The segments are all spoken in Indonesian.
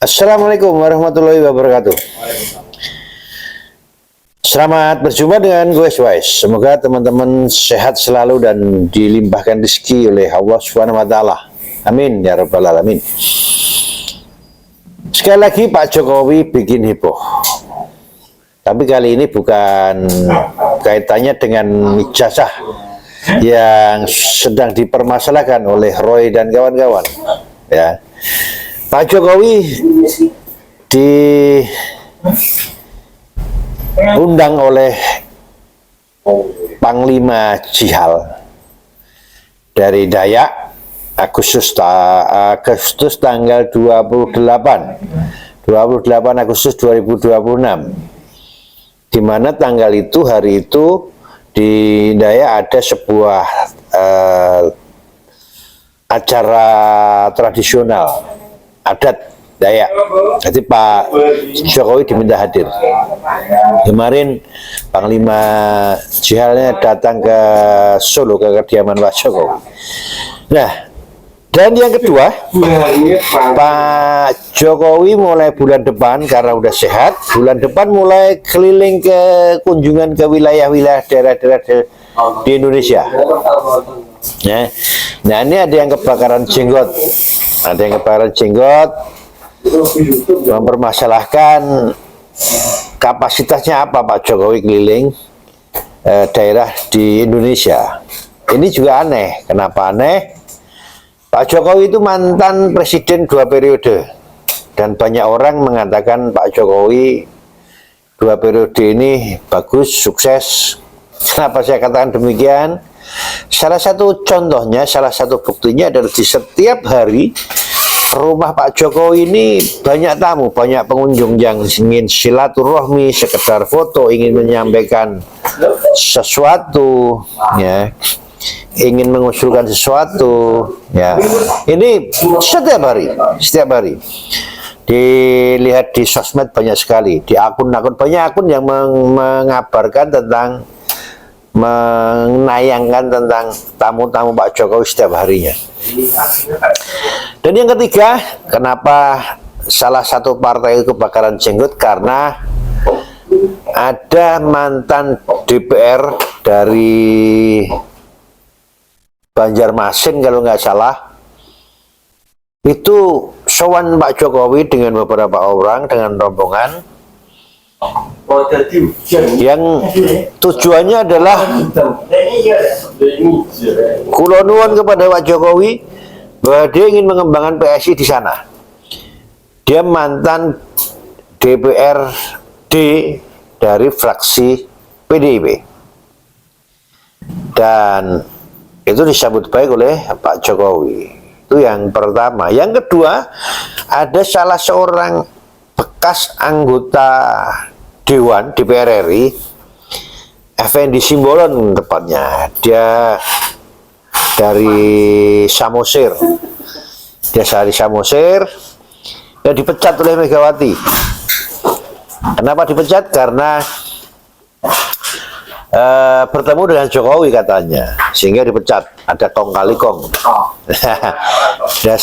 Assalamualaikum warahmatullahi wabarakatuh. Selamat berjumpa dengan gue Wise. Semoga teman-teman sehat selalu dan dilimpahkan rezeki oleh Allah Subhanahu wa taala. Amin ya rabbal alamin. Sekali lagi Pak Jokowi bikin heboh. Tapi kali ini bukan kaitannya dengan ijazah yang sedang dipermasalahkan oleh Roy dan kawan-kawan. Ya. Pak Jokowi diundang oleh Panglima Jihal dari Dayak Agustus tanggal 28 Agustus 2026, di mana tanggal itu, hari itu di Dayak ada sebuah acara tradisional adat Dayak. Jadi Pak Jokowi diminta hadir. Kemarin Panglima Jihalnya datang ke Solo, ke kediaman Pak Jokowi. Nah, dan yang kedua, Pak Jokowi mulai bulan depan, karena udah sehat, bulan depan mulai keliling ke kunjungan ke wilayah-wilayah daerah-daerah di Indonesia. Nah, ini ada yang kebakaran jenggot. Ada yang kebakaran jenggot, mempermasalahkan kapasitasnya apa Pak Jokowi keliling daerah di Indonesia. Ini juga aneh. Kenapa aneh? Pak Jokowi itu mantan presiden 2 periode, dan banyak orang mengatakan Pak Jokowi 2 periode ini bagus, sukses. Kenapa saya katakan demikian? Salah satu contohnya, salah satu buktinya adalah di setiap hari rumah Pak Jokowi ini banyak tamu, banyak pengunjung yang ingin silaturahmi, sekedar foto, ingin menyampaikan sesuatu, ya, ingin mengusulkan sesuatu, ya. Ini setiap hari. Dilihat di sosmed banyak sekali, di akun-akun banyak akun yang mengabarkan tentang, menayangkan tentang tamu-tamu Pak Jokowi setiap harinya. Dan yang ketiga, kenapa salah satu partai itu kebakaran jenggot? Karena ada mantan DPR dari Banjarmasin kalau nggak salah, itu sowan Pak Jokowi dengan beberapa orang, dengan rombongan, yang tujuannya adalah kula nuwun kepada Pak Jokowi bahwa dia ingin mengembangkan PSI di sana. Dia mantan DPRD dari fraksi PDIP, dan itu disambut baik oleh Pak Jokowi. Itu yang pertama. Yang kedua, ada salah seorang bekas anggota Dewan DPR RI, Effendi Simbolon tepatnya. Dia dari Samosir. Dan dipecat oleh Megawati. Kenapa dipecat? Karena bertemu dengan Jokowi katanya, sehingga dipecat. Ada kong kali kong. Dan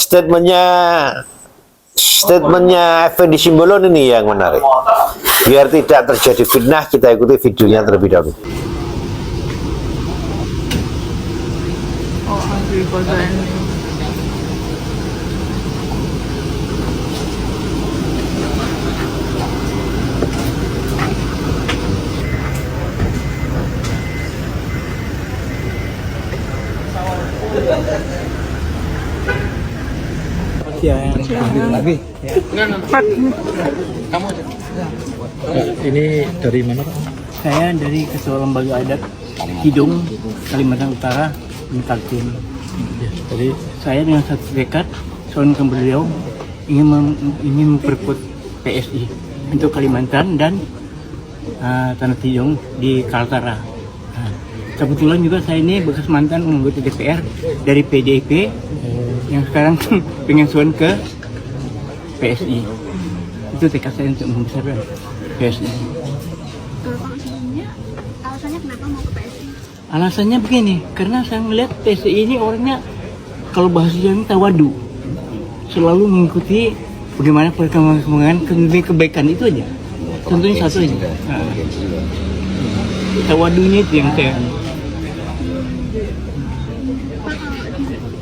statementnya Effendi Simbolon ini yang menarik. Biar tidak terjadi fitnah, kita ikuti videonya terlebih dahulu. Lagi. Kamu aja. Ini dari mana Pak? Saya dari Ketua Lembaga Adat Kidung, Kalimantan Utara, Kaltim. Jadi saya dengan satu tekad, soal ke beliau ingin memperkuat PSI untuk Kalimantan dan Tanah Tidung di Kaltara. Kebetulan juga saya ini bekas mantan anggota DPR dari PDIP yang sekarang pengen soal ke PSI. Itu tekad saya untuk membesarkan PSI. Alasannya kenapa mau ke PSI? Alasannya begini, karena saya melihat PSI ini orangnya, kalau bahasa Jawa tawadu, selalu mengikuti bagaimana perkembangan demi kebaikan itu aja. Contohnya satu aja. Nah, tawadunya itu yang saya. Pak,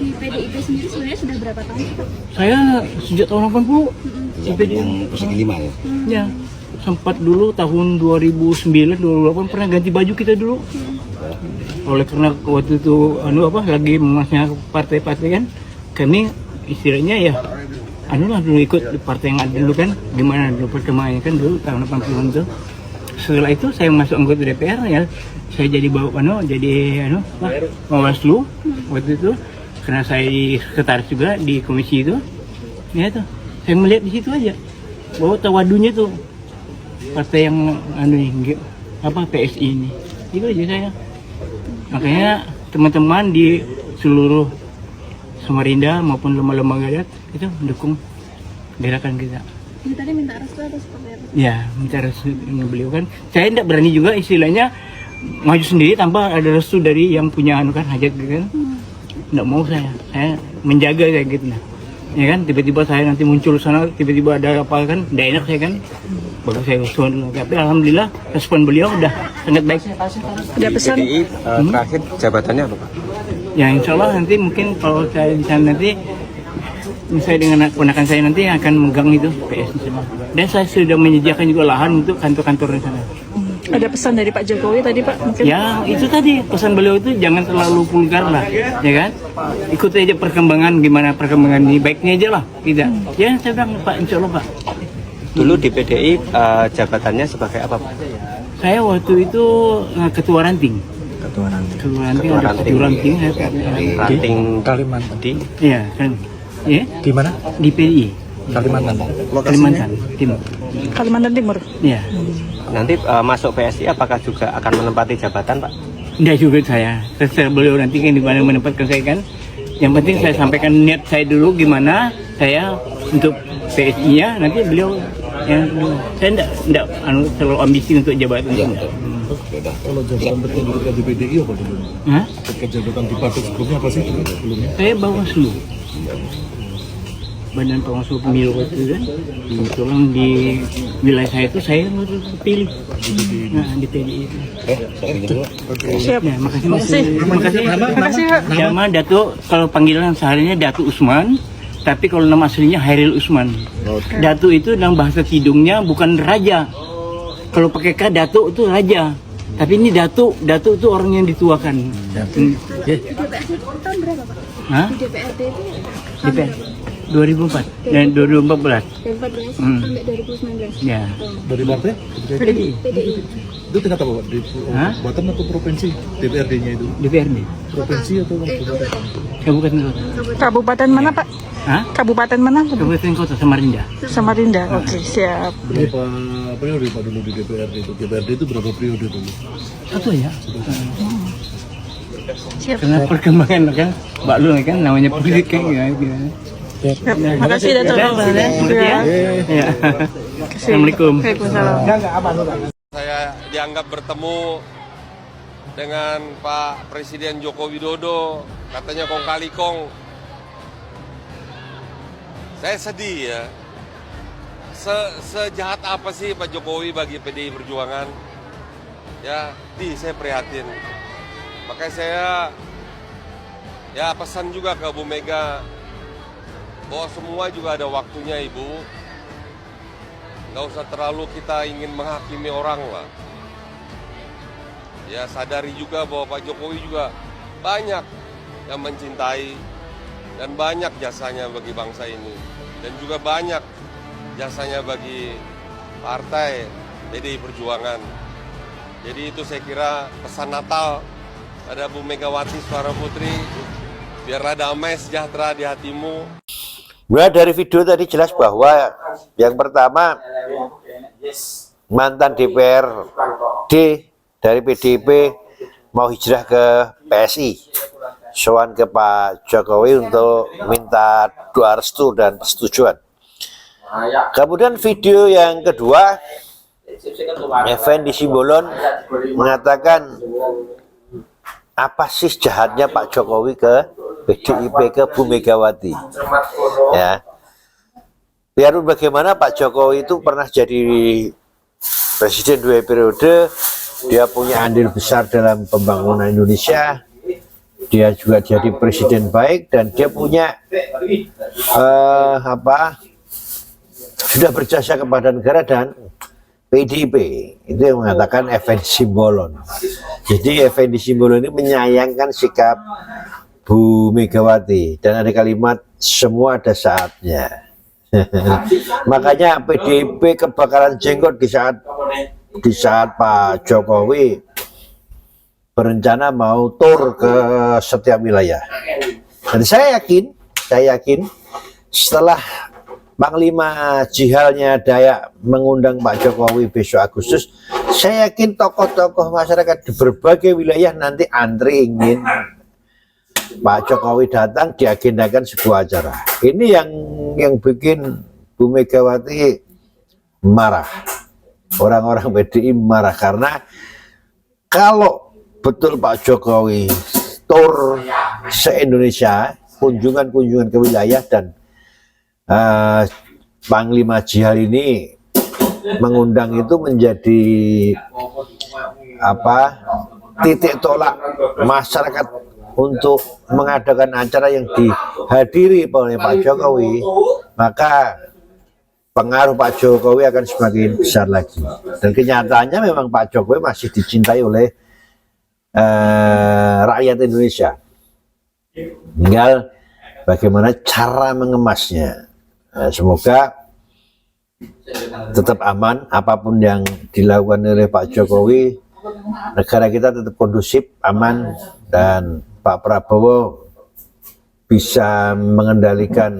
di PDIP sendiri sebenarnya sudah berapa tahun sih, Pak? Saya sejak tahun 80 di PDIP. Persegi 5 ya? Ya, sempat dulu tahun 2009 2008 pernah ganti baju kita dulu. Oleh karena waktu itu lagi memasnya partai-partai kan, kami istilahnya ya dulu ikut di partai yang ada dulu kan, gimana dulu perkembangannya kan dulu tahun 80-an tuh. Setelah itu saya masuk anggota DPR ya, saya jadi Bawaslu waktu itu, karena saya sekretaris juga di komisi itu. Ya tuh, saya melihat di situ aja bahwa tawadunya tuh partai yang PSI ini. Itu aja saya. Makanya teman-teman di seluruh Samarinda maupun lembaga adat itu mendukung gerakan kita. Ini tadi minta restu atau seperti apa? Ya, minta restu beliau kan. Saya tidak berani juga istilahnya maju sendiri tanpa ada restu dari yang punya hajat gitu kan. Tidak mau saya menjaga kayak gitu nah. Ya kan, tiba-tiba saya nanti muncul sana, tiba-tiba ada apa kan, tidak enak saya kan. Baru saya usul dulu. Tapi alhamdulillah respon beliau udah sangat baik. Ada pesan? PDI terakhir jabatannya apa Pak? Ya insya Allah nanti mungkin kalau saya di sana nanti saya dengan ponakan saya nanti akan megang itu PS semua. Dan saya sudah menyediakan juga lahan untuk kantor-kantor di sana. Ada pesan dari Pak Jokowi tadi Pak? Mungkin? Ya itu tadi pesan beliau itu jangan terlalu vulgar lah, ya kan? Ikuti aja perkembangan gimana perkembangan ini baiknya aja lah, tidak? Ya saya bilang Pak insya Allah Pak. Dulu di PDI jabatannya sebagai apa Pak? Saya waktu itu ketua ranting. Ketua ranting. Ketua ranting Ketua ada ranting. ketua ranting. Ranting Kalimantan. di Iya kan? Ya Di mana? di PDI. Kalimantan. Kalimantan Timur. Kalimantan Timur. Iya. nanti masuk PSI apakah juga akan menempati jabatan Pak? Enggak juga saya. Terserah beliau nanti kan di mana menempatkan saya kan. Yang penting saya sampaikan niat saya dulu gimana saya untuk PSI-nya, nanti beliau yang saya enggak terlalu ambisi untuk jabatan itu. Kalau jabatan berkedudukan di PDI apa dulu? Hah? Ketika jabatan di partai sebelumnya apa sih sebelumnya? Saya Bawaslu. Badan Pengawas Pemilu itu kan. Kebetulan di wilayah saya itu saya terpilih. Nah, di PDI itu. Siap. Ya, makasih. Terima kasih Pak. Nama Datuk, kalau panggilan seharinya Datuk Usman, tapi kalau nama aslinya Hairil Usman. Datuk itu dalam bahasa Kidungnya bukan raja. Kalau pakai K Datuk itu raja. Tapi ini Datuk itu orang yang dituakan. Di DPRD itu tahun berapa Pak? Hah? Di DPRD itu DPR 2004 dan 2014. dari 14 sampai 2019. Ya. Dari partai? PDI. PDI. Itu tingkat apa Pak? Di Hah? kabupaten atau provinsi? DPRD-nya itu? DPRD. Provinsi atau Kabupaten. Kabupaten Kota. Kabupaten mana Pak? Hah? Kabupaten mana? Kabupaten Kota Samarinda. Samarinda. Oke, siap. berapa periode Pak dulu di DPRD itu? DPRD itu berapa periode dulu? Satu ya. Siap. Karena perkembangan kan, Mbak Lu kan namanya politik kan gimana. Siap. Makasih Datuk. Ya. Ya. Assalamualaikum. Waalaikumsalam. Saya dianggap bertemu dengan Pak Presiden Joko Widodo, katanya kong kali kong. Saya sedih ya. Sejahat apa sih Pak Jokowi bagi PDI Perjuangan? Ya, saya prihatin. Makanya saya pesan juga ke Bu Mega bahwa semua juga ada waktunya Ibu. Nggak usah terlalu kita ingin menghakimi orang lah. Ya sadari juga bahwa Pak Jokowi juga banyak yang mencintai dan banyak jasanya bagi bangsa ini. Dan juga banyak jasanya bagi partai PDI Perjuangan. Jadi itu saya kira pesan Natal ada Bu Megawati Soekarno Putri, biarlah damai sejahtera di hatimu. Mulai dari video tadi jelas bahwa yang pertama mantan DPRD dari PDIP mau hijrah ke PSI, sowan ke Pak Jokowi untuk minta doa restu dan persetujuan. Kemudian video yang kedua, Effendi Simbolon mengatakan apa sih jahatnya Pak Jokowi ke PDIP, ke Bu Megawati, ya. biarpun bagaimana Pak Jokowi itu pernah jadi presiden 2 periode, dia punya andil besar dalam pembangunan Indonesia, dia juga jadi presiden baik, dan dia punya sudah berjasa kepada negara dan PDIP itu yang mengatakan Effendi Simbolon. Jadi Effendi Simbolon ini menyayangkan sikap Bu Megawati, dan ada kalimat semua ada saatnya. Makanya PDIP kebakaran jenggot di saat Pak Jokowi berencana mau tur ke setiap wilayah. Dan saya yakin setelah Panglima Jihalnya Dayak mengundang Pak Jokowi besok Agustus, saya yakin tokoh-tokoh masyarakat di berbagai wilayah nanti antri ingin Pak Jokowi datang, diagendakan sebuah acara. Ini yang bikin Bu Megawati marah. Orang-orang PDI marah karena kalau betul Pak Jokowi tur se-Indonesia, kunjungan-kunjungan ke wilayah, dan Panglima Jihal ini mengundang itu menjadi titik tolak masyarakat untuk mengadakan acara yang dihadiri oleh Pak Jokowi, maka pengaruh Pak Jokowi akan semakin besar lagi. Dan kenyataannya memang Pak Jokowi masih dicintai oleh rakyat Indonesia. Tinggal bagaimana cara mengemasnya. Semoga tetap aman apapun yang dilakukan oleh Pak Jokowi, negara kita tetap kondusif, aman, dan Pak Prabowo bisa mengendalikan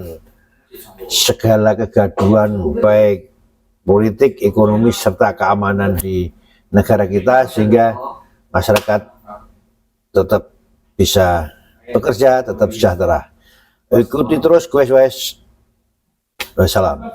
segala kegaduhan baik politik, ekonomi, serta keamanan di negara kita, sehingga masyarakat tetap bisa bekerja, tetap sejahtera. Ikuti terus Quest. Wassalam.